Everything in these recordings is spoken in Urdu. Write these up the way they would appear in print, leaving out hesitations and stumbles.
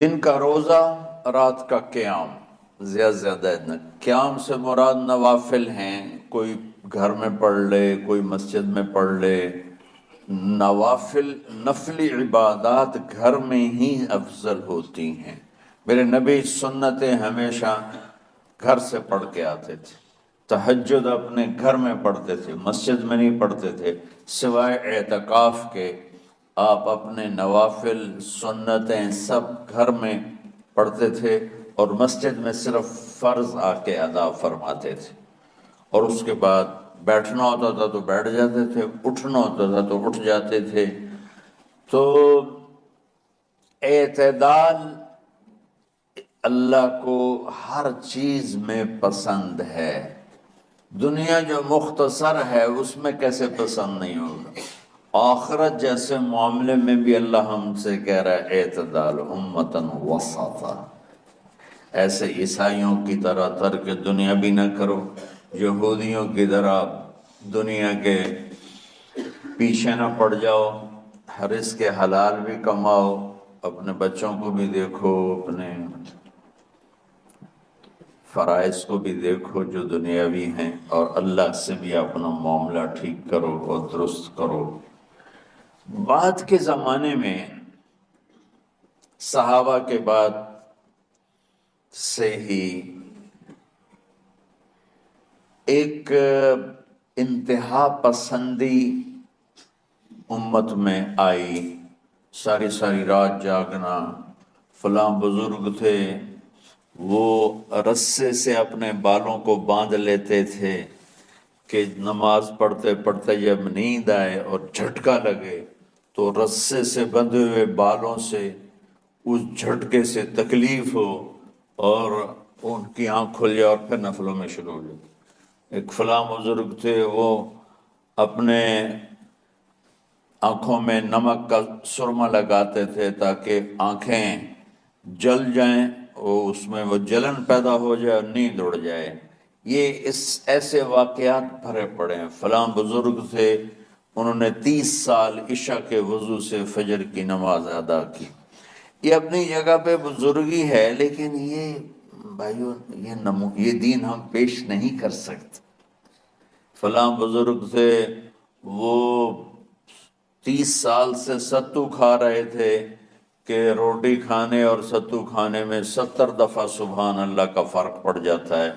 دن کا روزہ، رات کا قیام، زیادہ زیادہ قیام سے مراد نوافل ہیں، کوئی گھر میں پڑھ لے، کوئی مسجد میں پڑھ لے۔ نوافل نفلی عبادات گھر میں ہی افضل ہوتی ہیں۔ میرے نبی سنتیں ہمیشہ گھر سے پڑھ کے آتے تھے، تہجد اپنے گھر میں پڑھتے تھے، مسجد میں نہیں پڑھتے تھے، سوائے اعتکاف کے آپ اپنے نوافل سنتیں سب گھر میں پڑھتے تھے، اور مسجد میں صرف فرض آ کے ادا فرماتے تھے، اور اس کے بعد بیٹھنا ہوتا تھا تو بیٹھ جاتے تھے، اٹھنا ہوتا تھا تو اٹھ جاتے تھے۔ تو اعتدال اللہ کو ہر چیز میں پسند ہے۔ دنیا جو مختصر ہے اس میں کیسے پسند نہیں ہوگا؟ آخرت جیسے معاملے میں بھی اللہ ہم سے کہہ رہا ہے اعتدال امتن وسطا۔ ایسے عیسائیوں کی طرح ترک دنیا بھی نہ کرو، یہودیوں کی طرح دنیا کے پیچھے نہ پڑ جاؤ، رزق کے حلال بھی کماؤ، اپنے بچوں کو بھی دیکھو، اپنے فرائض کو بھی دیکھو جو دنیاوی ہیں، اور اللہ سے بھی اپنا معاملہ ٹھیک کرو اور درست کرو۔ بعد کے زمانے میں صحابہ کے بعد سے ہی ایک انتہا پسندی امت میں آئی، ساری ساری رات جاگنا۔ فلاں بزرگ تھے، وہ رسے سے اپنے بالوں کو باندھ لیتے تھے کہ نماز پڑھتے پڑھتے جب نیند آئے اور جھٹکا لگے تو رسے سے بندھے ہوئے بالوں سے اس جھٹکے سے تکلیف ہو اور ان کی آنکھ کھل جائے اور پھر نفلوں میں شروع ہو جائے۔ ایک فلاں بزرگ تھے، وہ اپنے آنکھوں میں نمک کا سرما لگاتے تھے تاکہ آنکھیں جل جائیں، اس میں وہ جلن پیدا ہو جائے اور نیند اڑ جائے۔ یہ ایسے واقعات بھرے پڑے ہیں۔ فلاں بزرگ تھے، انہوں نے 30 سال عشاء کے وضو سے فجر کی نماز ادا کی۔ یہ اپنی جگہ پہ بزرگی ہے، لیکن یہ بھائیو یہ دین ہم پیش نہیں کر سکتے۔ فلاں بزرگ تھے، وہ 30 سال سے ستو کھا رہے تھے کہ روٹی کھانے اور ستو کھانے میں 70 دفعہ سبحان اللہ کا فرق پڑ جاتا ہے،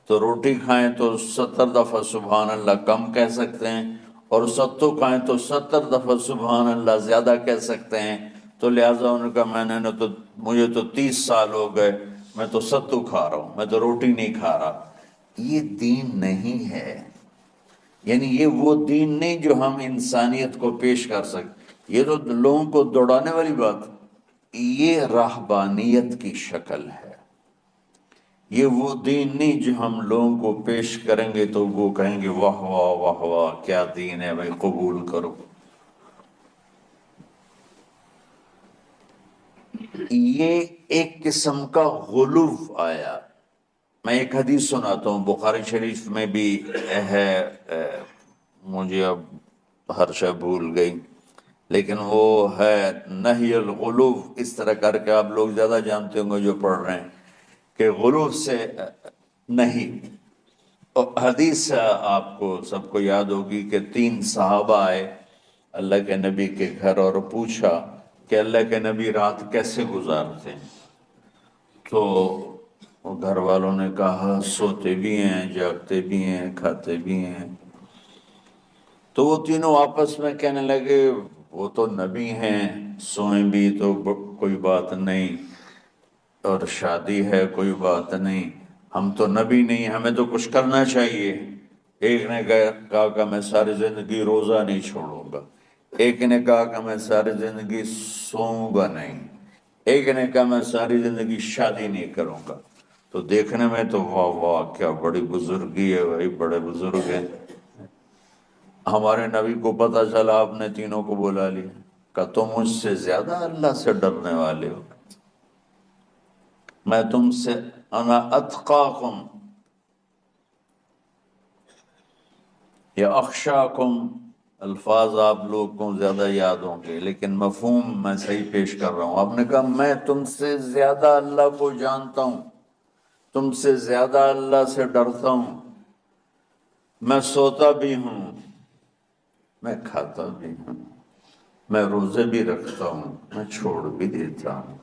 تو روٹی کھائیں تو 70 دفعہ سبحان اللہ کم کہہ سکتے ہیں، اور ستو کھائیں تو 70 دفعہ سبحان اللہ زیادہ کہہ سکتے ہیں۔ تو لہٰذا انہوں نے کہا مجھے تو 30 سال ہو گئے، میں تو ستو کھا رہا ہوں، میں تو روٹی نہیں کھا رہا۔ یہ دین نہیں ہے، یعنی یہ وہ دین نہیں جو ہم انسانیت کو پیش کر سکتے۔ یہ تو لوگوں کو دوڑانے والی بات، یہ راہبانیت کی شکل ہے۔ یہ وہ دین نہیں جو ہم لوگوں کو پیش کریں گے تو وہ کہیں گے واہ واہ واہ واہ کیا دین ہے بھائی، قبول کرو۔ یہ ایک قسم کا غلو آیا۔ میں ایک حدیث سناتا ہوں، بخاری شریف میں بھی ہے، مجھے اب ہر شے بھول گئی، لیکن وہ ہے نہی الغلو، اس طرح کر کے آپ لوگ زیادہ جانتے ہوں گے جو پڑھ رہے ہیں، کہ غلو سے نہیں۔ حدیث آپ کو سب کو یاد ہوگی کہ 3 صحابہ آئے اللہ کے نبی کے گھر اور پوچھا کہ اللہ کے نبی رات کیسے گزارتے ہیں؟ تو گھر والوں نے کہا سوتے بھی ہیں، جاگتے بھی ہیں، کھاتے بھی ہیں۔ تو وہ تینوں آپس میں کہنے لگے وہ تو نبی ہیں، سوئیں بھی تو کوئی بات نہیں، اور شادی ہے کوئی بات نہیں، ہم تو نبی نہیں، ہمیں تو کچھ کرنا چاہیے۔ ایک نے کہا کہ میں ساری زندگی روزہ نہیں چھوڑوں گا، ایک نے کہا کہ میں ساری زندگی سوؤں گا نہیں، ایک نے کہا میں ساری زندگی شادی نہیں کروں گا۔ تو دیکھنے میں تو واہ واہ کیا بڑی بزرگی ہے بھائی، بڑے بزرگ ہیں۔ ہمارے نبی کو پتہ چلا آپ نے تینوں کو بلا لیا، کہ تم مجھ سے زیادہ اللہ سے ڈرنے والے ہو، میں تم سے انا اتقاکم یا اخشاکم الفاظ آپ لوگ کو زیادہ یاد ہوں گے لیکن مفہوم میں صحیح پیش کر رہا ہوں. آپ نے کہا میں تم سے زیادہ اللہ کو جانتا ہوں، تم سے زیادہ اللہ سے ڈرتا ہوں، میں سوتا بھی ہوں، میں کھاتا بھی ہوں، میں روزے بھی رکھتا ہوں، میں چھوڑ بھی دیتا ہوں،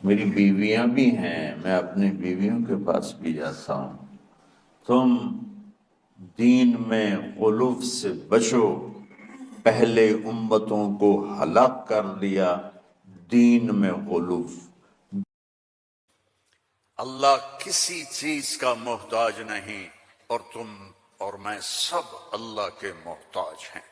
میری بیویاں بھی ہیں، میں اپنی بیویوں کے پاس بھی جاتا ہوں. تم دین میں غلو سے بچو، پہلے امتوں کو ہلاک کر دیا دین میں غلو. اللہ کسی چیز کا محتاج نہیں، اور تم اور میں سب اللہ کے محتاج ہیں.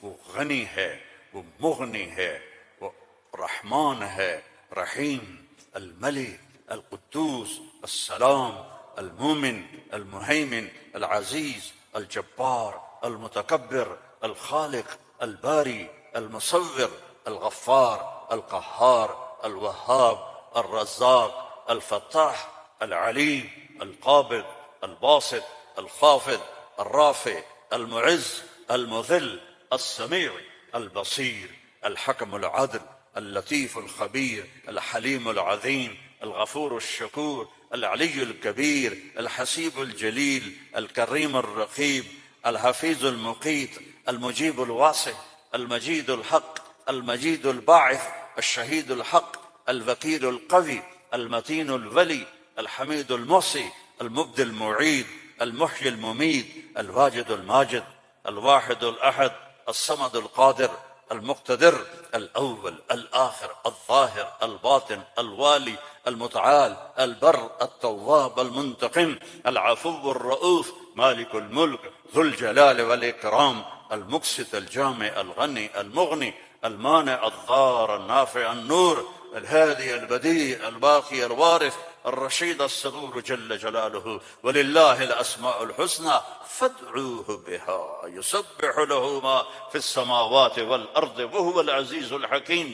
وہ غنی ہے، وہ مغنی ہے، وہ رحمان ہے، رحیم، الملک، القدوس، السلام، المومن، المہیمن، العزیز، الجبار، المتکبر، الخالق، الباری، المصور، الغفار، القہار، الوہاب، الرزاق، الفتاح، العلیم، القابض، الباسط، الخافض، الرافع، المعز، المذل، السميع، البصير، الحكم العدل، اللطيف الخبير، الحليم العظيم، الغفور الشكور، العلي الكبير، الحسيب الجليل، الكريم الرقيب، الحفيظ المقيت، المجيب الواسع، المجيد الحق، المجيد الباعث، الشهيد الحق، الوكيل القوي، المتين الولي، الحميد المحصي، المبدي المعيد، المحيي المميت، الواجد الماجد، الواحد الأحد، الصمد القادر، المقتدر، الأول الآخر الظاهر الباطن الوالي المتعال البر التواب المنتقم العفو الرؤوف مالك الملك ذو الجلال والإكرام المقسط الجامع الغني المغني المانع الضار النافع النور الهادي البديع الباقي الوارث الرشيد الصبور جل جلاله ولله الأسماء الحسنى فادعوه بها يسبح له ما في السماوات والأرض وهو العزيز الحكيم.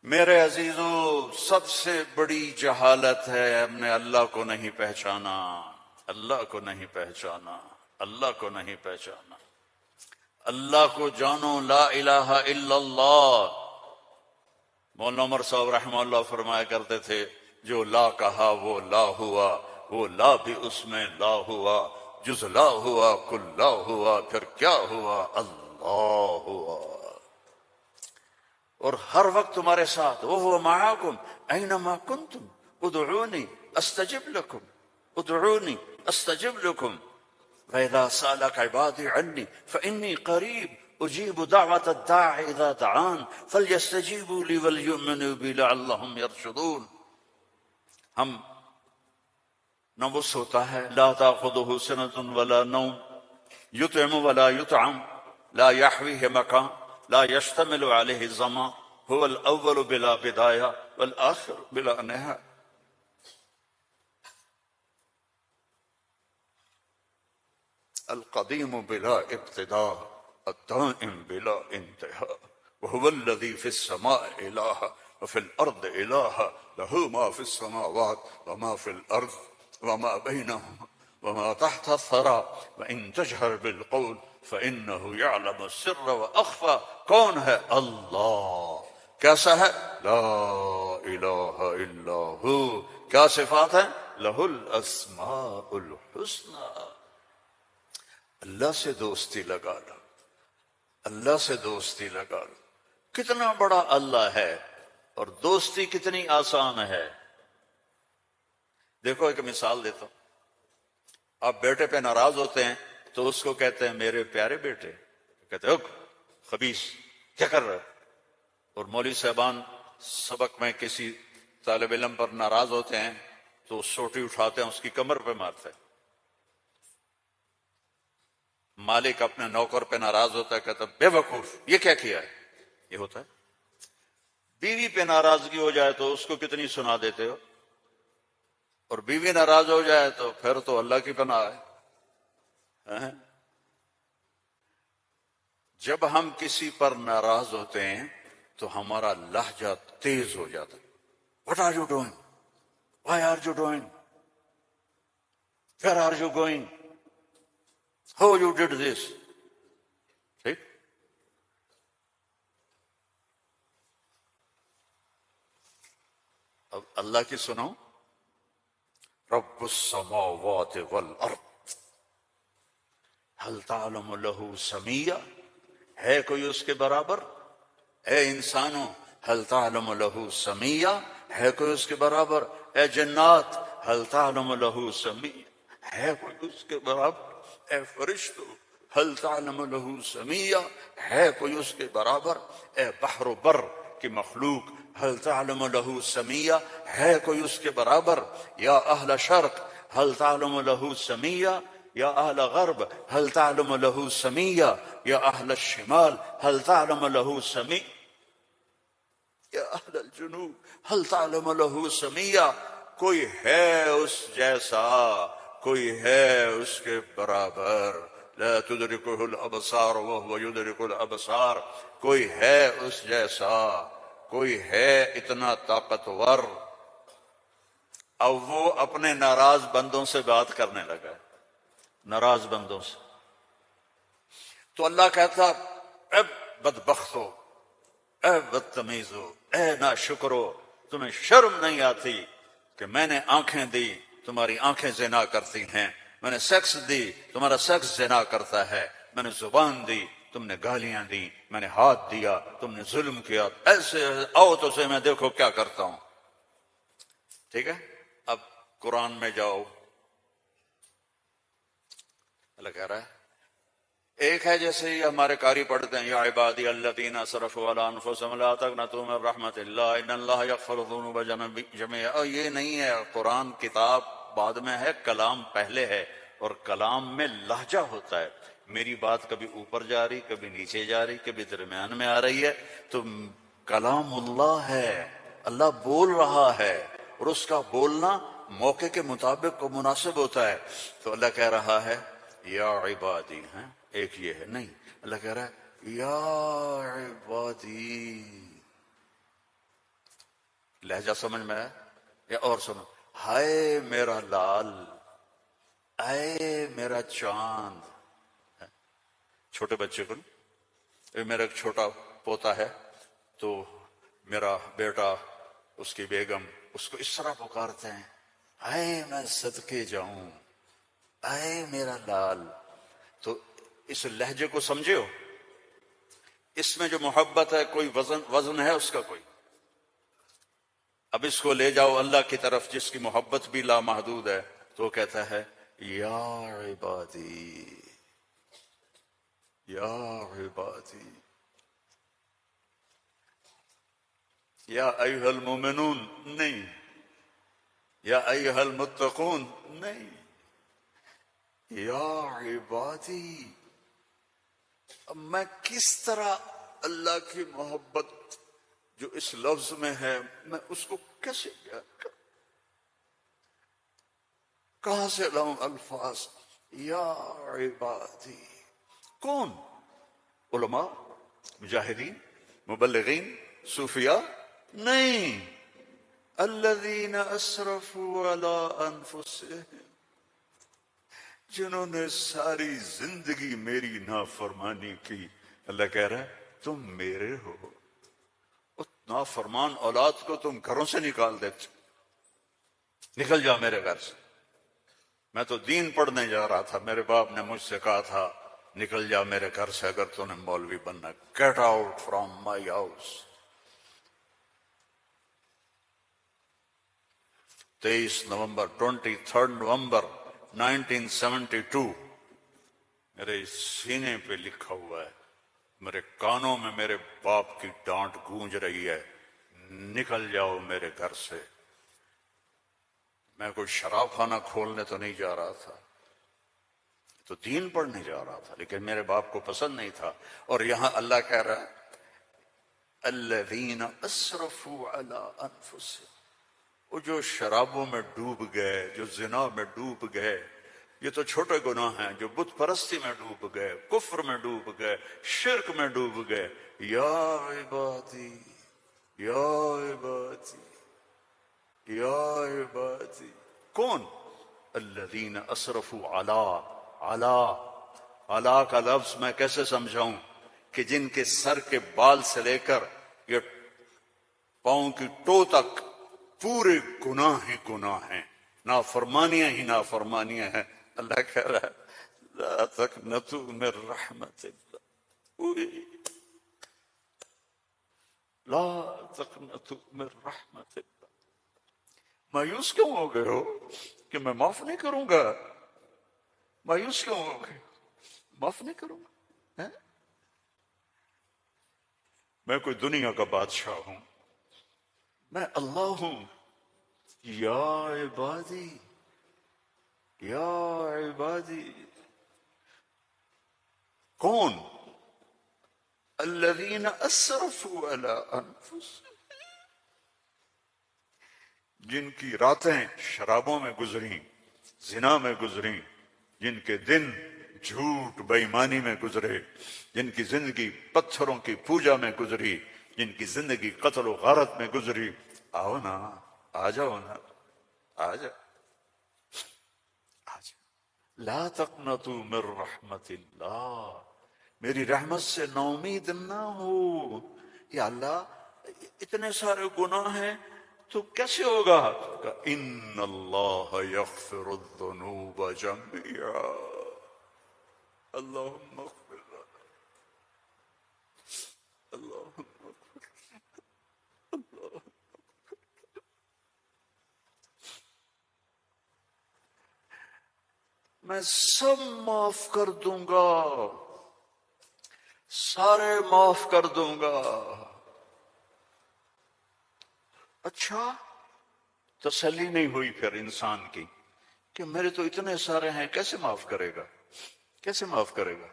میرے عزیزو، سب سے بڑی جہالت ہے ہم نے اللہ کو نہیں پہچانا، اللہ کو نہیں پہچانا، اللہ کو نہیں پہچانا. اللہ کو جانو، لا الہ الا اللہ. مولانا عمر صاحب رحمہ اللہ فرمایا کرتے تھے جو لا کہا وہ لا ہوا، وہ لا بھی اس میں لا ہوا، جز لا ہوا کل لا ہوا، پھر کیا ہوا؟ اللہ ہوا. اور ہر وقت تمہارے ساتھ، وَهُوَ مَعَاكُمْ أَيْنَمَا كُنْتُمْ ادْعُونِي أَسْتَجِبْ لَكُمْ ادْعُونِي أَسْتَجِبْ لَكُمْ وَإِذَا سَأَلَكَ عِبَادِي عَنِّي فَإِنِّي قَرِيبٌ أُجِيبُ دَعْوَةَ الدَّاعِ إِذَا دَعَانِ فَلْيَسْتَجِيبُوا لِي وَلْيُؤْمِنُوا بِي لَعَلَّهُمْ يَرْشُدُونَ. ہم نہ وہ سوتا ہے، لا تأخذه سنة ولا نوم، يطعم ولا يطعم، لا يحويه مكان، لا يشتمل عليه الزمان، هو الأول بلا بداية والآخر بلا نهاية. القديم بلا ابتداء، الدائم بلا انتهاء، وهو الذي في السماء إله وفي الأرض إله، له ما في السماوات وما في الأرض وما بينهما وما تحت الثرى، وإن تجهر بالقول فإنه يعلم السر وأخفى. کون ہے؟ اللہ. کیسا ہے؟ لا الہ الا ہو. کیا صفات ہیں؟ لہ الاسماء الحسنى. اللہ سے دوستی لگا لو، اللہ سے دوستی لگا لو. کتنا بڑا اللہ ہے اور دوستی کتنی آسان ہے. دیکھو ایک مثال دیتا ہوں. آپ بیٹے پہ ناراض ہوتے ہیں تو اس کو کہتے ہیں میرے پیارے بیٹے، کہتے ہیں خبیث کیا کر رہے. اور مولوی صاحبان سبق میں کسی طالب علم پر ناراض ہوتے ہیں تو سوٹی اٹھاتے ہیں اس کی کمر پہ مارتے ہیں. مالک اپنے نوکر پہ ناراض ہوتا ہے، کہتا ہے بے وقوف یہ کیا کیا ہے. یہ ہوتا ہے. بیوی پہ ناراضگی ہو جائے تو اس کو کتنی سنا دیتے ہو، اور بیوی ناراض ہو جائے تو پھر تو اللہ کی پناہ ہے. جب ہم کسی پر ناراض ہوتے ہیں تو ہمارا لہجہ تیز ہو جاتا ہے. What are you doing? Why are you doing? Where are you going? How you did this? اب اللہ کی سنو، رب السماوات والارض هل تعلم له سمیہ، ہے کوئی اس کے برابر؟ اے انسانوں، هل تعلم له سمیہ، ہے کوئی اس کے برابر؟ اے جنات، هل تعلم له سمیہ، ہے کوئی اس کے برابر؟ اے فرشتوں، هل تعلم له سمیہ، ہے کوئی اس کے برابر؟ اے بحر و بر کی مخلوق، هل تعلم له سمیہ، ہے کوئی اس کے برابر؟ یا اہل شرق هل تعلم له سمیہ، یا اہل غرب هل تعلم له سمیہ، یا اہل الشمال هل تعلم له سمیہ، یا اہل الجنوب هل تعلم له سمیہ، کوئی ہے اس جیسا، کوئی ہے اس کے برابر؟ لا تدرکہ الابصار وهو یدرک الابصار، کوئی ہے اس جیسا، کوئی ہے اتنا طاقتور۔ اب وہ اپنے ناراض بندوں سے بات کرنے لگا، ناراض بندوں سے۔ تو اللہ کہتا اے بدبختو، اے بدتمیزو، اے ناشکرو، تمہیں شرم نہیں آتی کہ میں نے آنکھیں دی، تمہاری آنکھیں زنا کرتی ہیں، میں نے سیکس دی، تمہارا سیکس زنا کرتا ہے، میں نے زبان دی، تم نے گالیاں دی، میں نے ہاتھ دیا، تم نے ظلم کیا، ایسے آؤ تو سے میں دیکھو کیا کرتا ہوں۔ ٹھیک ہے، اب قرآن میں جاؤ، اللہ کہہ رہا ہے ایک ہے جیسے ہی ہمارے قاری پڑھتے ہیں، یا عبادی الذین اسرفوا علی انفسہم لا تقنطوا من رحمت اللہ ان اللہ یغفر الذنوب جميعا۔ اور یہ نہیں ہے، قرآن کتاب بعد میں ہے، کلام پہلے ہے، اور کلام میں لہجہ ہوتا ہے، میری بات کبھی اوپر جا رہی، کبھی نیچے جا رہی، کبھی درمیان میں آ رہی ہے، تو کلام اللہ ہے، اللہ بول رہا ہے، اور اس کا بولنا موقع کے مطابق کو مناسب ہوتا ہے۔ تو اللہ کہہ رہا ہے یا عبادی، ہیں ایک یہ ہے نہیں، اللہ کہہ رہا ہے یا عبادی، لہجہ سمجھ میں ہے یا اور سنو، ہائے میرا لال، اے میرا چاند۔ چھوٹے بچے کو میرا ایک چھوٹا پوتا ہے، تو میرا بیٹا، اس کی بیگم اس کو اس طرح پکارتے ہیں، اے میں صدقے جاؤں، اے میرا لال۔ تو اس لہجے کو سمجھے ہو، اس میں جو محبت ہے کوئی وزن ہے اس کا کوئی؟ اب اس کو لے جاؤ اللہ کی طرف جس کی محبت بھی لامحدود ہے، تو وہ کہتا ہے یا عبادی، یا عبادی، یا ایھا المومنون نہیں، یا ایھا المتقون نہیں، یا عبادی۔ اب میں کس طرح اللہ کی محبت جو اس لفظ میں ہے، میں اس کو کیسے بیان کروں؟ کہاں سے لاؤں الفاظ؟ یا عبادی، کون؟ علماء، مجاہدین، مبلغین، صوفیاء؟ نہیں، الذین اسرفوا علی انفسہم، جنہوں نے ساری زندگی میری نافرمانی کی۔ اللہ کہہ رہا ہے تم میرے ہو، اس نافرمان اولاد کو تم گھروں سے نکال دیتے، نکل جاؤ میرے گھر سے۔ میں تو دین پڑھنے جا رہا تھا، میرے باپ نے مجھ سے کہا تھا نکل جا میرے گھر سے اگر تو نے مولوی بننا، get out from my house. 23 نومبر 23 نومبر 1972 میرے سینے پہ لکھا ہوا ہے، میرے کانوں میں میرے باپ کی ڈانٹ گونج رہی ہے، نکل جاؤ میرے گھر سے۔ میں کوئی شراب خانہ کھولنے تو نہیں جا رہا تھا، تو دین پڑھنے جا رہا تھا، لیکن میرے باپ کو پسند نہیں تھا۔ اور یہاں اللہ کہہ رہا ہے الذین اسرفوا علی انفسہم، وہ جو شرابوں میں ڈوب گئے، جو زنا میں ڈوب گئے، یہ تو چھوٹے گناہ ہیں، جو بت پرستی میں ڈوب گئے، کفر میں ڈوب گئے، شرک میں ڈوب گئے، یا عبادی، یا عبادی، یا عبادی، کون؟ الذین اسرفوا علی کا لفظ میں کیسے سمجھاؤں کہ جن کے سر کے بال سے لے کر یہ پاؤں کی ٹو تک پورے گناہ ہی گناہ ہیں، نافرمانیاں ہی نافرمانیاں ہیں۔ اللہ کہہ رہا ہے لا تقنطوا من رحمت اللہ، لا تقنطوا من رحمت اللہ۔ مایوس کیوں ہو گئے ہو کہ میں معاف نہیں کروں گا؟ مایوس کیوں ہو گئے؟ معاف نہیں کروں گا؟ ہیں؟ میں کوئی دنیا کا بادشاہ ہوں؟ میں اللہ ہوں۔ یا عبادی، یا عبادی، کون؟ الذین اسرفوا علی انفسہم، جن کی راتیں شرابوں میں گزری، زنا میں گزری، جن کے دن جھوٹ بے ایمانی میں گزرے، جن کی زندگی پتھروں کی پوجا میں گزری، جن کی زندگی قتل و غارت میں گزری۔ آؤ نا، آ جاؤ نا، آ جاؤ، آ جاؤ۔ لا تقنطوا من رحمت اللہ، میری رحمت سے ناامید نہ ہو۔ یا اللہ اتنے سارے گناہ ہیں تو کیسے ہوگا؟ کہ ان اللہ یغفر الذنوب جميعا، اللہم اغفر لنا، اللہم میں سب معاف کر دوں گا، سارے معاف کر دوں گا۔ اچھا، تسلی نہیں ہوئی پھر انسان کی کہ میرے تو اتنے سارے ہیں، کیسے معاف کرے گا؟ کیسے معاف کرے گا؟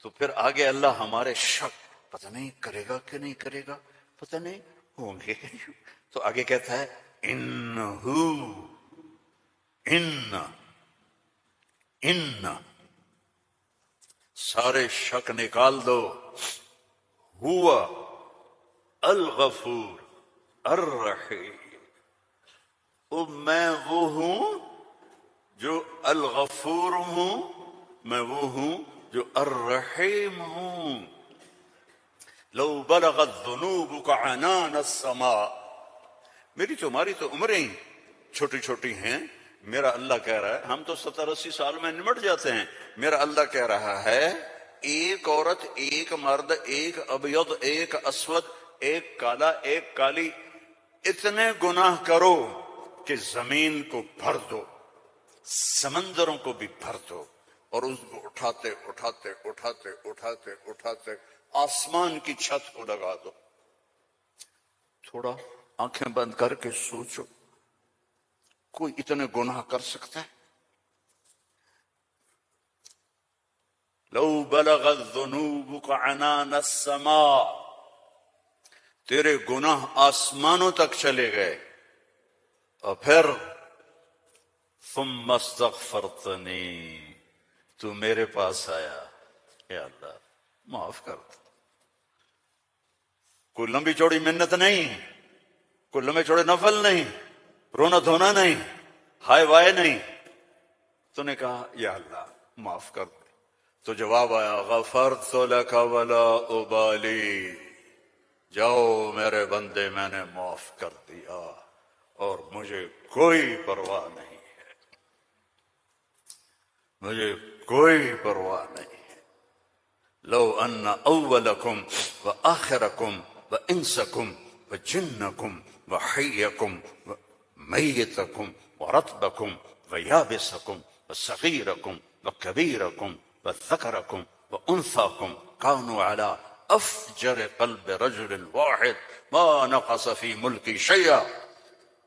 تو پھر آگے اللہ ہمارے شک پتہ نہیں کرے گا کہ نہیں کرے گا، پتہ نہیں ہوں گے، تو آگے کہتا ہے ان سارے شک نکال دو، ہوا الغفور الرحیم، میں وہ ہوں جو الغفور ہوں، میں وہ ہوں جو الرحیم ہوں۔ لو بلغت ذنوبک عنان السماء، میری تمہاری تو عمریں چھوٹی چھوٹی ہیں، میرا اللہ کہہ رہا ہے، ہم تو 70-80 سال میں نمٹ جاتے ہیں، میرا اللہ کہہ رہا ہے ایک عورت، ایک مرد، ایک ابیض، ایک اسود، ایک کالا، ایک کالی، اتنے گناہ کرو کہ زمین کو بھر دو، سمندروں کو بھی بھر دو، اور اس کو اٹھاتے اٹھاتے اٹھاتے اٹھاتے اٹھاتے آسمان کی چھت کو لگا دو۔ تھوڑا آنکھیں بند کر کے سوچو، کوئی اتنے گناہ کر سکتا ہے؟ لو بلغت ذنوبک عنان السماء، تیرے گناہ آسمانوں تک چلے گئے، اور پھر ثم استغفرتنی، تو میرے پاس آیا، یا اللہ معاف کر دو۔ کوئی لمبی چوڑی منت نہیں، کوئی لمبے چوڑے نفل نہیں، رونا دھونا نہیں، ہائے وائے نہیں، تو نے کہا یا اللہ معاف کر دے، تو جواب آیا غفرت لک ولا ابالی، جاؤ میرے بندے میں نے معاف کر دیا اور مجھے کوئی پرواہ نہیں ہے، مجھے کوئی پرواہ نہیں ہے۔ لو ان اولکم وآخرکم وانسکم وجنکم وحیکم ومیتکم ورطبکم ویابسکم وصغیرکم وکبیرکم وذکرکم وانثاکم كانوا على افجر قلب رجل واحد ما نقص في ملکی شیئا،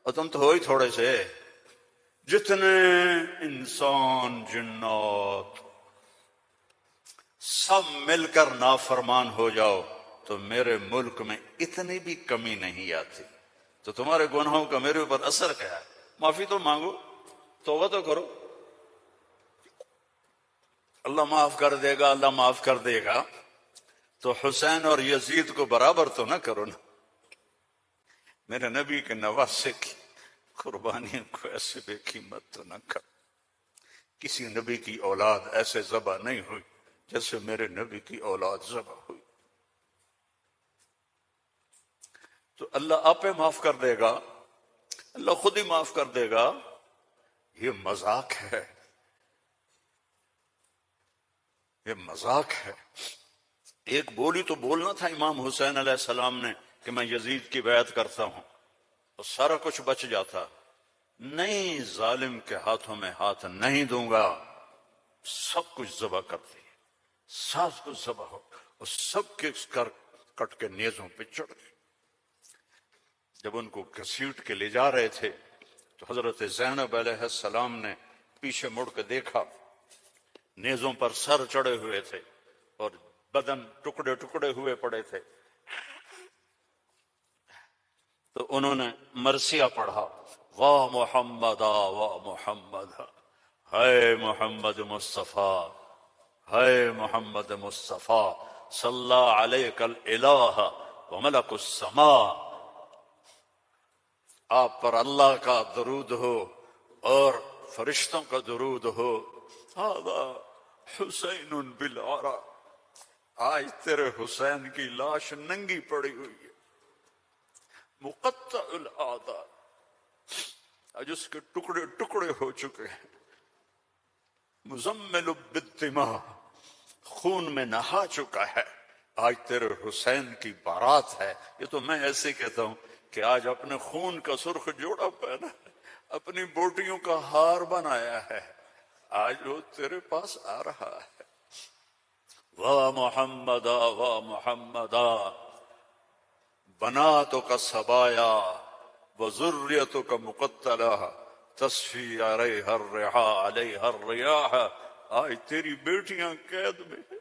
اور تم تو ہو ہی تھوڑے سے، جتنے انسان جنات سب مل کر نافرمان ہو جاؤ تو میرے ملک میں اتنی بھی کمی نہیں آتی، تو تمہارے گناہوں کا میرے اوپر اثر کیا ہے؟ معافی تو مانگو، توبہ تو کرو، اللہ معاف کر دے گا، اللہ معاف کر دے گا، تو حسین اور یزید کو برابر تو نہ کرو نا، میرے نبی کے نواسے کی قربانیوں کو ایسے بے قیمت تو نہ کرو، کسی نبی کی اولاد ایسے ذبح نہیں ہوئی جیسے میرے نبی کی اولاد ذبح ہوئی۔ اللہ آپ معاف کر دے گا، اللہ خود ہی معاف کر دے گا، یہ مذاق ہے، یہ مذاق ہے۔ ایک بولی تو بولنا تھا امام حسین علیہ السلام نے کہ میں یزید کی بیعت کرتا ہوں، تو سارا کچھ بچ جاتا۔ نہیں، ظالم کے ہاتھوں میں ہاتھ نہیں دوں گا، سب کچھ ذبح کر دی، سب کچھ ذبح ہو، اور سب کے کٹ کے نیزوں پہ چڑھ گئے۔ جب ان کو گھسیٹ کے لے جا رہے تھے تو حضرت زینب علیہ السلام نے پیچھے مڑ کے دیکھا، نیزوں پر سر چڑھے ہوئے تھے اور بدن ٹکڑے ٹکڑے ہوئے پڑے تھے، تو انہوں نے مرثیہ پڑھا، واہ محمد واہ محمد، ہے محمد مصطفیٰ، ہے محمد مصطفیٰ، صلی علیک الالہ وملک السماء، آپ پر اللہ کا درود ہو اور فرشتوں کا درود ہو، ھذا حسین بالعرا، آج تیرے حسین کی لاش ننگی پڑی ہوئی ہے، مقطع الاعضاء، آج اس کے ٹکڑے ٹکڑے ہو چکے ہیں، مزمل بالدماء، خون میں نہا چکا ہے، آج تیرے حسین کی بارات ہے۔ یہ تو میں ایسے کہتا ہوں کہ آج اپنے خون کا سرخ جوڑا پہنا ہے، اپنی بوٹیوں کا ہار بنایا ہے، آج وہ تیرے پاس آ رہا ہے۔ واہ محمد واہ محمد، بناتک سبایا وذریتک مقتلہ، تصفی علیہ الرحا علیہ الریاح، آج تیری بیٹیاں قید میں ہیں،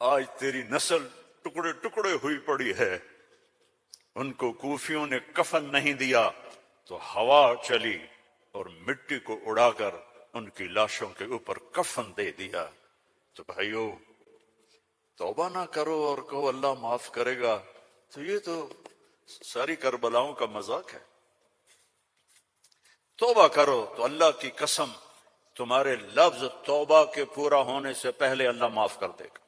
آج تیری نسل ٹکڑے ٹکڑے ہوئی پڑی ہے۔ ان کو کوفیوں نے کفن نہیں دیا تو ہوا چلی اور مٹی کو اڑا کر ان کی لاشوں کے اوپر کفن دے دیا۔ تو بھائیو، توبہ نہ کرو اور کہو اللہ معاف کرے گا، تو یہ تو ساری کربلاؤں کا مذاق ہے۔ توبہ کرو تو اللہ کی قسم تمہارے لفظ توبہ کے پورا ہونے سے پہلے اللہ معاف کر دے گا۔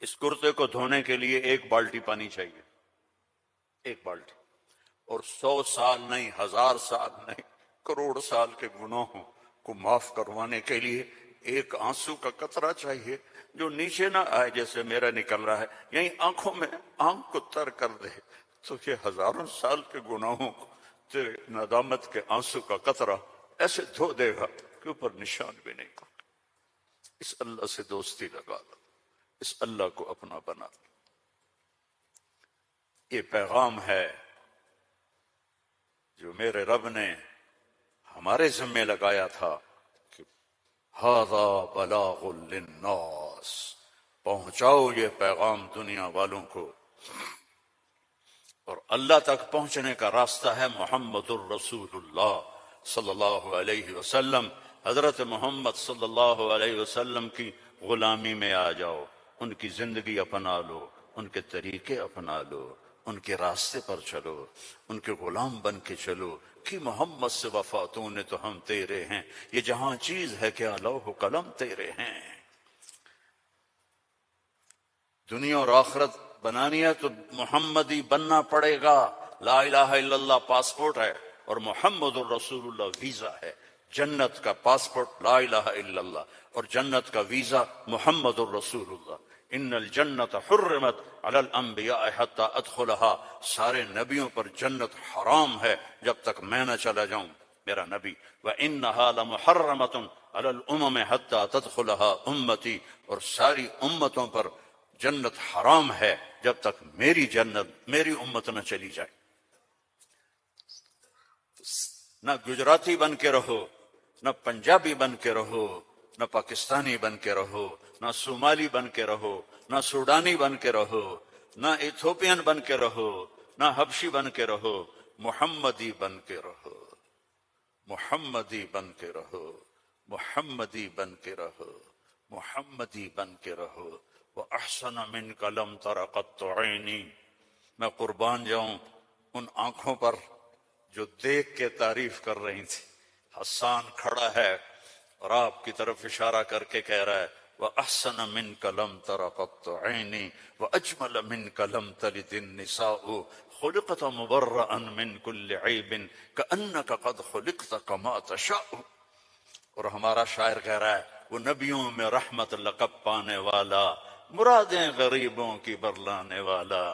اس کرتے کو دھونے کے لیے 1 بالٹی پانی چاہیے، 1 بالٹی، اور 100 سال نہیں، 1000 سال نہیں، کروڑ سال کے گناہوں کو معاف کروانے کے لیے 1 آنسو کا قطرہ چاہیے جو نیچے نہ آئے جیسے میرا نکل رہا ہے، یہیں آنکھوں میں آنکھ کو تر کر دے، تو یہ ہزاروں سال کے گناہوں کو تیرے ندامت کے آنسو کا قطرہ ایسے دھو دے گا کہ اوپر نشان بھی نہیں ہوگا۔ اس اللہ سے دوستی لگا لو، اس اللہ کو اپنا بنا لو۔ یہ پیغام ہے جو میرے رب نے ہمارے ذمے لگایا تھا کہ ھذا بلاغ للناس، پہنچاؤ یہ پیغام دنیا والوں کو۔ اور اللہ تک پہنچنے کا راستہ ہے محمد الرسول اللہ صلی اللہ علیہ وسلم۔ حضرت محمد صلی اللہ علیہ وسلم کی غلامی میں آ جاؤ، ان کی زندگی اپنا لو، ان کے طریقے اپنا لو، ان کے راستے پر چلو، ان کے غلام بن کے چلو کہ محمد سے وفا تو نے تو ہم تیرے ہیں، یہ جہاں چیز ہے کیا لوح و قلم تیرے ہیں۔ دنیا اور آخرت بنانی ہے تو محمدی بننا پڑے گا۔ لا الہ الا اللہ پاسپورٹ ہے اور محمد الرسول اللہ ویزا ہے۔ جنت کا پاسپورٹ لا الہ الا اللہ اور جنت کا ویزا محمد الرسول اللہ۔ ان الجنت حرمت علی الانبیاء حتی ادخلها، سارے نبیوں پر جنت حرام ہے جب تک میں نہ چلا جاؤں، میرا نبی۔ وَإِنَّهَا لَمُحَرَّمَةٌ عَلَى الْأُمَمِ حَتَّى تَدْخُلَهَا أُمَّتِي، اور ساری امتوں پر جنت حرام ہے جب تک میری جنت، میری امت نہ چلی جائے۔ نہ گجراتی بن کے رہو، نہ پنجابی بن کے رہو، نہ پاکستانی بن کے رہو، نہ صومالی بن کے رہو، نہ سوڈانی بن کے رہو، نہ ایتھوپین بن کے رہو، نہ حبشی بن کے رہو، محمدی بن کے رہو، محمدی بن کے رہو، محمدی بن کے رہو، محمدی بن کے رہو۔ وَأَحْسَنَ مِنْكَ لَمْ تَرَ قَطُّ عَيْنِي، میں قربان جاؤں ان آنکھوں پر جو دیکھ کے تعریف کر رہی تھی. حسان کھڑا ہے اور آپ کی طرف اشارہ کر کے کہہ رہا ہے وَأَحْسَنَ مِنْكَ لَمْ تَرَ قَطُّ عَيْنِي وَأَجْمَلَ مِنْكَ لَمْ تَلِدِ النِّسَاءُ خُلِقْتَ مُبَرَّأً مِنْ كُلِّ عَيْبٍ كَأَنَّكَ قَدْ خُلِقْتَ كَمَا تَشَاءُ. اور ہمارا شاعر کہہ رہا ہے وہ نبیوں میں رحمت لقب پانے والا، مرادیں غریبوں کی برلانے والا،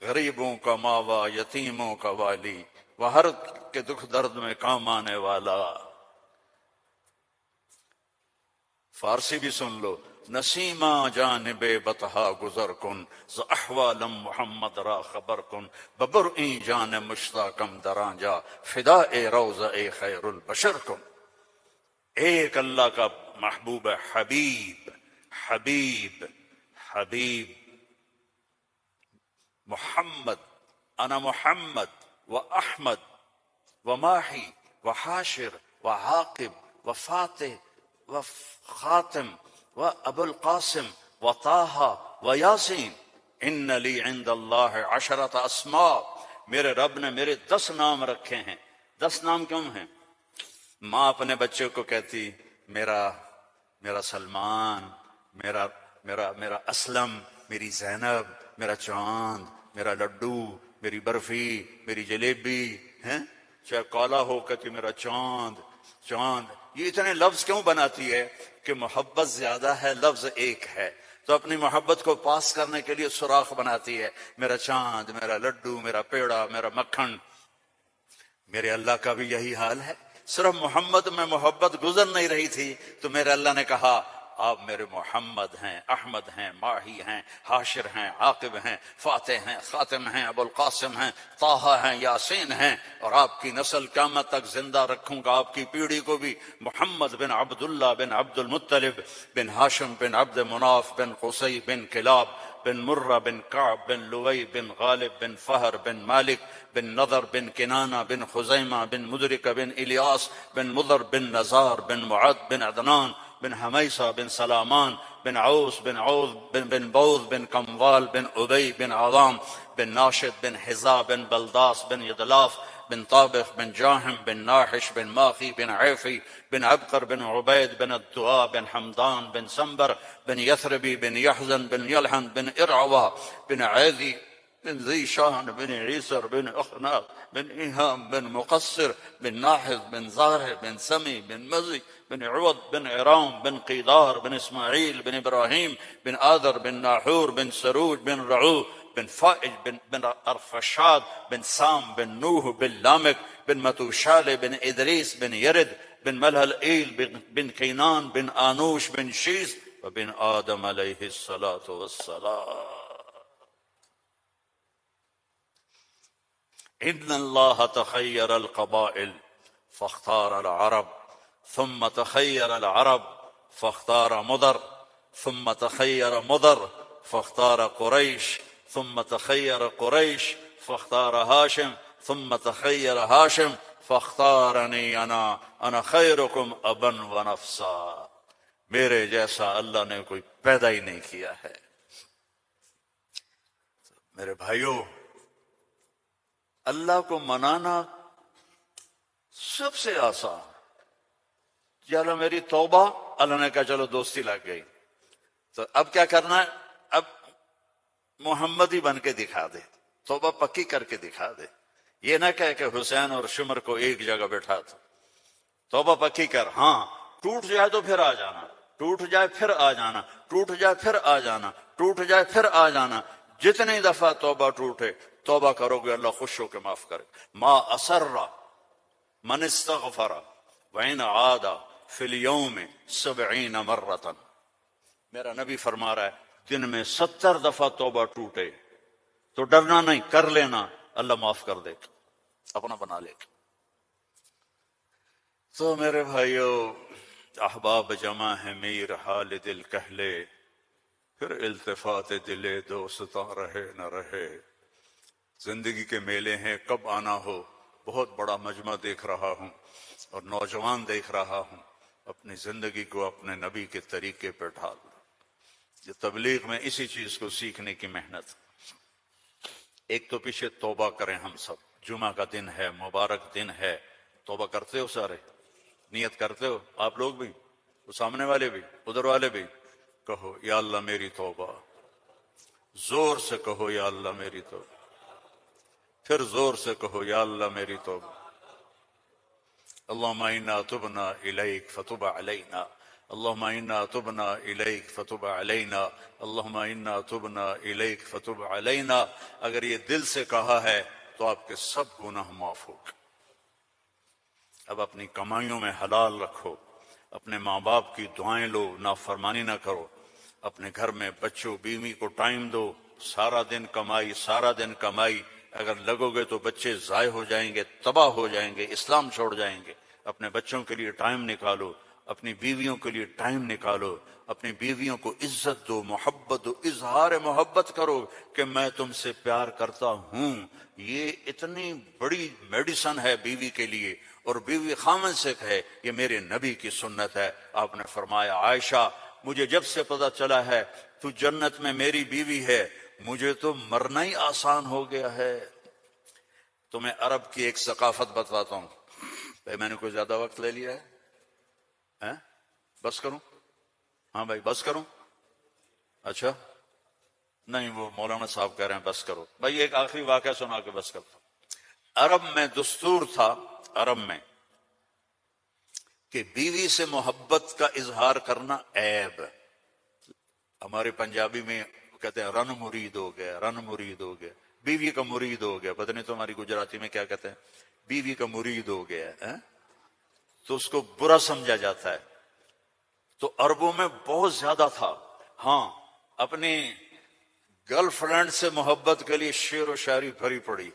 غریبوں کا ماوا، یتیموں کا والی، وہ ہر کے دکھ درد میں کام آنے والا. فارسی بھی سن لو. نسیمہ جانب بطحا گزر کن ز احوالم محمد را خبر کن ببرئیں جان مشتاقم درانجا فدائے روضہ خیر البشر کن. ایک اللہ کا محبوب ہے حبیب، حبیب حبیب محمد. انا محمد و احمد و ماہی و حاشر و عاقب و فاتح و خاتم و ابو القاسم و طٰہٰ و یاسین. ان لی عند اللہ عشرۃ اسماء. میرے رب نے میرے 10 نام رکھے ہیں. 10 نام کیوں ہیں؟ ماں اپنے بچے کو کہتی میرا سلمان، میرا اسلم، میری زینب، میرا چاند، میرا لڈو، میری برفی، میری جلیبی. ہیں چاہے کالا ہو کہتی میرا چاند چاند. یہ اتنے لفظ کیوں بناتی ہے؟ کہ محبت زیادہ ہے، لفظ ایک ہے، تو اپنی محبت کو پاس کرنے کے لیے سوراخ بناتی ہے. میرا چاند، میرا لڈو، میرا پیڑا، میرا مکھن. میرے اللہ کا بھی یہی حال ہے. صرف محمد میں محبت گزر نہیں رہی تھی تو میرے اللہ نے کہا آپ میرے محمد ہیں، احمد ہیں، ماہی ہیں، حاشر ہیں، عاقب ہیں، فاتح ہیں، خاتم ہیں، ابو القاسم ہیں، طٰہٰ ہیں، یاسین ہیں. اور آپ کی نسل قیامت تک زندہ رکھوں گا، آپ کی پیڑھی کو بھی. محمد بن عبداللہ بن عبد المطلب بن ہاشم بن عبد مناف بن قصی بن کلاب بن مرہ بن کعب بن لوی بن غالب بن فہر بن مالک بن نضر بن کنانہ بن خزیمہ بن مدرکہ بن الیاس بن مضر بن نزار بن معد بن عدنان بن حمیسہ بن سلامان بن عوس بن عوذ بن بوذ بن کموال بن ابی بن عظام بن ناشد بن حزا بن بلداس بن یدلاف بن طابخ بن جاہم بن ناحش بن ماخی بن عیفی بن عبقر بن عبید بن الدعاء بن حمدان بن سنبر بن یثربی بن یحزن بن یلحن بن ارعوا بن عیدی بن ذی شان بن عیسر بن اخناق بن ایہام بن مقصر بن ناحذ بن زارع بن سمی بن مزی بن عوض بن عرام بن قیدار بن اسماعیل بن ابراہیم بن آذر بن ناحور بن سروج بن رعو بن فائج بن ارفشاد بن سام بن نوح بن لامک بن متوشال بن ادریس بن یرد بن ملہلئیل بن کینان بن آنوش بن شیز وبن آدم علیہ الصلاة والسلام. ان اللہ تخیر القبائل فاختار العرب ثم تخیر العرب فاختار مضر ثم تخیر مضر فاختار قریش ثم تخیر قریش فاختار ہاشم ثم تخیر ہاشم فاختارنی انا خیرکم ابا و نفسا. میرے جیسا اللہ نے کوئی پیدا ہی نہیں کیا ہے. میرے بھائیوں، اللہ کو منانا سب سے آسان. چلو میری توبہ، اللہ نے کہا چلو دوستی لگ گئی، تو اب کیا کرنا ہے؟ اب محمدی بن کے دکھا دے، توبہ پکی کر کے دکھا دے. یہ نہ کہے کہ حسین اور شمر کو ایک جگہ بیٹھا تھا. توبہ پکی کر. ہاں ٹوٹ جائے تو پھر آ جانا، ٹوٹ جائے پھر آ جانا، ٹوٹ جائے پھر آ جانا، ٹوٹ جائے پھر آ جانا. جتنی دفعہ توبہ ٹوٹے توبہ کرو گے اللہ خوش ہو کے معاف کرے. ما اسر من استغفر وإن عاد فی اليوم 70 مرة. میرا نبی فرما رہا ہے دن میں 70 دفعہ توبہ ٹوٹے تو ڈرنا نہیں، کر لینا، اللہ معاف کر دے گا، اپنا بنا لے گا. تو میرے بھائیو، احباب جمع ہے میر حال دل کہلے، پھر التفات دلے دوستاں رہے نہ رہے. زندگی کے میلے ہیں، کب آنا ہو. بہت بڑا مجمع دیکھ رہا ہوں اور نوجوان دیکھ رہا ہوں. اپنی زندگی کو اپنے نبی کے طریقے پہ ڈھال. یہ تبلیغ میں اسی چیز کو سیکھنے کی محنت. ایک تو پیچھے توبہ کریں ہم سب، جمعہ کا دن ہے، مبارک دن ہے، توبہ کرتے ہو سارے؟ نیت کرتے ہو آپ لوگ بھی، وہ سامنے والے بھی، ادھر والے بھی؟ کہو یا اللہ میری توبہ، زور سے کہو یا اللہ میری توبہ، پھر زور سے کہو یا اللہ میری توبہ۔ اللہم انا تبنا الیک فتب علینا، اللہم انا تبنا الیک فتب علینا، اللہم انا تبنا الیک فتب علینا۔ اگر یہ دل سے کہا ہے تو آپ کے سب گناہ معاف ہو گئے۔ اب اپنی کمائیوں میں حلال رکھو، اپنے ماں باپ کی دعائیں لو، نافرمانی نہ کرو، اپنے گھر میں بچوں بیوی کو ٹائم دو، سارا دن کمائی سارا دن کمائی، اگر لگو گے تو بچے ضائع ہو جائیں گے، تباہ ہو جائیں گے، اسلام چھوڑ جائیں گے۔ اپنے بچوں کے لیے ٹائم نکالو، اپنی بیویوں کے لیے ٹائم نکالو، اپنی بیویوں کو عزت دو، محبت دو، اظہار محبت کرو کہ میں تم سے پیار کرتا ہوں۔ یہ اتنی بڑی میڈیسن ہے بیوی کے لیے، اور بیوی خامن سے کہے یہ میرے نبی کی سنت ہے۔ آپ نے فرمایا عائشہ مجھے جب سے پتہ چلا ہے تو جنت میں میری بیوی ہے، مجھے تو مرنا ہی آسان ہو گیا ہے۔ تمہیں عرب کی ایک ثقافت بتاتا ہوں۔ بھائی میں نے کوئی زیادہ وقت لے لیا ہے؟ بس کروں؟ ہاں بھائی بس کروں؟ اچھا نہیں، وہ مولانا صاحب کہہ رہے ہیں بس کرو۔ بھائی ایک آخری واقعہ سنا کے بس کرتا ہوں۔ عرب میں دستور تھا، عرب میں، کہ بیوی سے محبت کا اظہار کرنا عیب۔ ہمارے پنجابی میں کہتے ہیں رن مرید ہو گیا، رن مرید ہو گیا، بیوی کا مرید ہو گیا۔ پتہ نہیں تمہاری گجراتی میں کیا کہتے ہیں، بیوی کا مرید ہو گیا ہے، تو اس کو برا سمجھا جاتا ہے۔ تو عربوں میں بہت زیادہ تھا۔ ہاں، اپنی گرل فرینڈ سے محبت کے لیے شعر و شاعری بھری پڑی۔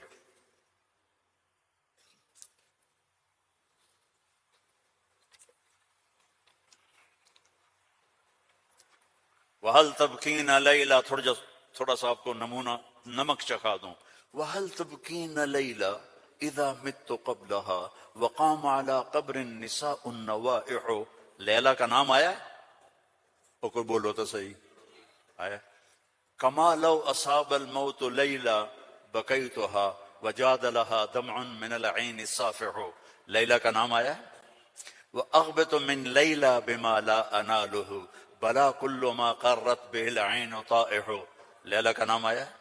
وَهَلْ تَبْكِينَ لَيْلَا، تھوڑا سا آپ کو نمونہ نمک چکھا دوں۔ وَهَلْ تَبْكِينَ لَيْلَا اِذَا مِتُّ قَبْلَهَا وَقَامَ عَلَىٰ قَبْرِ النِّسَاءُ النَّوَائِحُ۔ لیلا کا نام آیا ہے؟ وہ کوئی بولو تو صحیح آیا۔ كَمَا لَوْ أَصَابَ الْمَوْتُ لَيْلَا بَكَيْتُهَا وَجَادَ لَهَا دَمْعٌ مِّنَ الْعَيْنِ الصَّافِحُ۔ لیلا کا نام آیا ہے؟ وَأَغْبِطُ مِن لَيْلَا بِمَا لَا أَنَالُهُ بَلَا كُلُّ مَا قَرَّتْ بِهِ الْعَيْنُ طَائِحُ۔ لیلا کا نام آیا ہے؟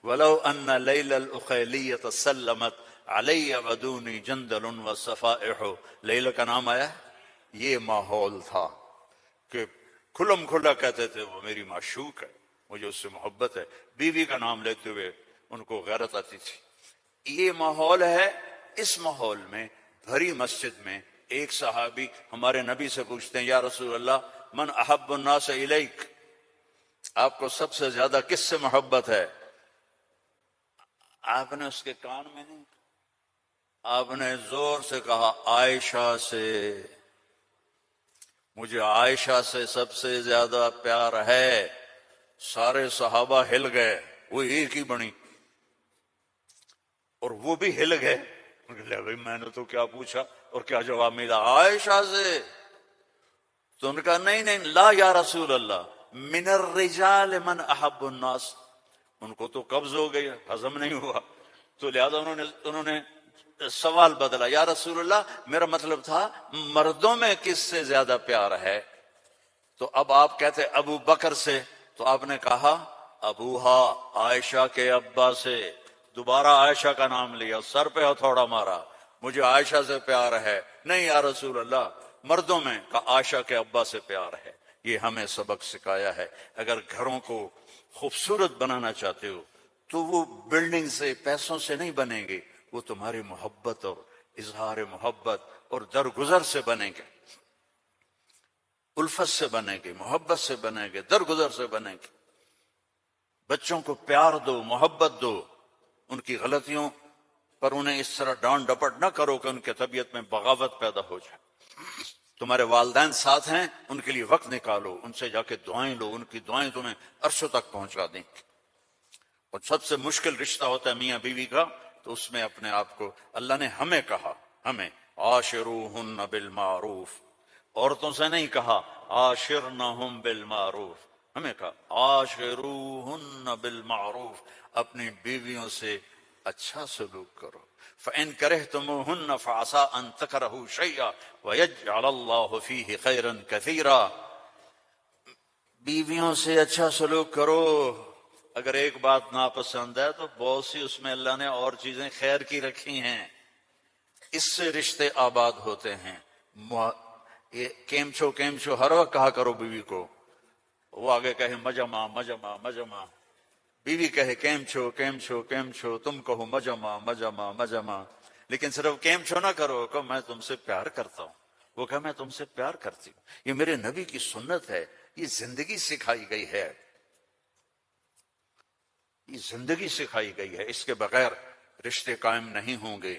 وَلَوْ أَنَّ لَيْلَ الْأُخَيْلِيَّةَ سَلَّمَتْ عَلَيَّ وَدُونِي جَنْدَلٌ وَصَفَائِحُ۔ لیلا کا نام آیا ہے؟ یہ ماحول تھا کہ کھلم کھلا کہتے تھے وہ میری معشوق ہے، مجھے اس سے محبت ہے، بیوی کا نام لیتے ہوئے ان کو غیرت آتی تھی۔ یہ ماحول ہے۔ اس ماحول میں بھری مسجد میں ایک صحابی ہمارے نبی سے پوچھتے ہیں یا رسول اللہ من احب الناس الیک، آپ کو سب سے زیادہ کس سے محبت ہے؟ آپ نے اس کے کان میں نہیں، آپ نے زور سے کہا عائشہ سے، مجھے عائشہ سے سب سے زیادہ پیار ہے۔ سارے صحابہ ہل گئے، وہ ایک ہی بنی، اور وہ بھی ہل گئے۔ لے بھائی میں نے تو کیا پوچھا اور کیا جواب ملا، عائشہ سے۔ تو ان کا نہیں نہیں لا یا رسول اللہ من الرجال من احب الناس، ان کو تو قبض ہو گئی، ہضم نہیں ہوا، تو لہذا انہوں نے سوال بدلا، یا رسول اللہ میرا مطلب تھا مردوں میں کس سے زیادہ پیار ہے؟ تو اب آپ کہتے ابو بکر سے، تو آپ نے کہا ابوہا، عائشہ کے ابا سے۔ دوبارہ عائشہ کا نام لیا، سر پہ ہتھوڑا مارا، مجھے عائشہ سے پیار ہے۔ نہیں یا رسول اللہ مردوں میں کا عائشہ کے ابا سے پیار ہے۔ یہ ہمیں سبق سکھایا ہے۔ اگر گھروں کو خوبصورت بنانا چاہتے ہو تو وہ بلڈنگ سے، پیسوں سے نہیں بنیں گے، وہ تمہاری محبت اور اظہار محبت اور درگزر سے بنیں گے، الفت سے بنیں گے، محبت سے بنیں گے، درگزر سے بنیں گے۔ بچوں کو پیار دو، محبت دو، ان کی غلطیوں پر انہیں اس طرح ڈانٹ ڈپٹ نہ کرو کہ ان کے طبیعت میں بغاوت پیدا ہو جائے۔ تمہارے والدین ساتھ ہیں، ان کے لیے وقت نکالو، ان سے جا کے دعائیں لو، ان کی دعائیں تمہیں عرشوں تک پہنچا دیں۔ اور سب سے مشکل رشتہ ہوتا ہے میاں بیوی کا، تو اس میں اپنے آپ کو اللہ نے ہمیں کہا، ہمیں عاشروہن بالمعروف، عورتوں سے نہیں کہا عاشرنہم بالمعروف، ہمیں کہا عاشروہن بالمعروف، اپنی بیویوں سے اچھا سلوک کرو. فَإِن كَرِهْتُمُوهُنَّ فَعَسَىٰ أَن تَكْرَهُوا شَيْئًا وَيَجْعَلَ اللَّهُ فِيهِ خَيْرًا كَثِيرًا. بیویوں سے اچھا سلوک کرو. اگر ایک بات ناپسند ہے تو بہت سی اس میں اللہ نے اور چیزیں خیر کی رکھی ہیں، اس سے رشتے آباد ہوتے ہیں. یہ کیم چھو ہر وقت کہا کرو بیوی کو. وہ آگے کہے مجمع مجمع مجمع، بیوی کہے کیم چھو، تم کہو مجمع مجمع مجمع. لیکن صرف کیم چھو نہ کرو، کہ میں تم سے پیار کرتا ہوں، وہ کہا میں تم سے پیار کرتی ہوں. یہ میرے نبی کی سنت ہے، یہ زندگی سکھائی گئی ہے، یہ زندگی سکھائی گئی ہے. اس کے بغیر رشتے قائم نہیں ہوں گے.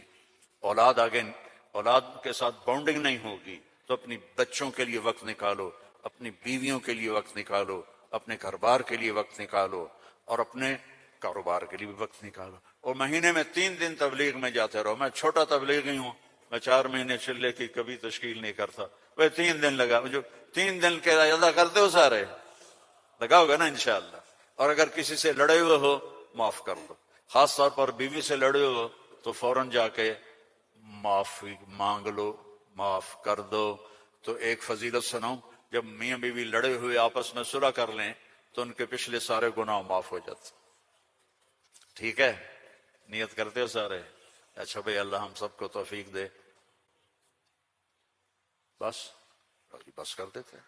اولاد کے ساتھ بانڈنگ نہیں ہوگی. تو اپنی بچوں کے لیے وقت نکالو، اپنی بیویوں کے لیے وقت نکالو، اپنے گھر بار کے لیے وقت نکالو، اور اپنے کاروبار کے لیے بھی وقت نکالو. اور مہینے میں 3 دن تبلیغ میں جاتے رہو. میں چھوٹا تبلیغی ہوں، میں 4 مہینے چلے کی کبھی تشکیل نہیں کرتا. وہ 3 دن لگا، جو 3 دن کے ادا کرتے ہو سارے لگاؤ گا نا انشاءاللہ. اور اگر کسی سے لڑے ہوئے ہو معاف کر دو. خاص طور پر بیوی سے لڑے ہو تو فوراً جا کے معافی مانگ لو، معاف کر دو. تو ایک فضیلت سناؤں، جب میاں بیوی لڑے ہوئے آپس میں صلح کر لیں تو ان کے پچھلے سارے گناہ معاف ہو جاتے. ٹھیک ہے؟ نیت کرتے ہو سارے؟ اچھا بھئی اللہ ہم سب کو توفیق دے. بس کر دیتے ہیں.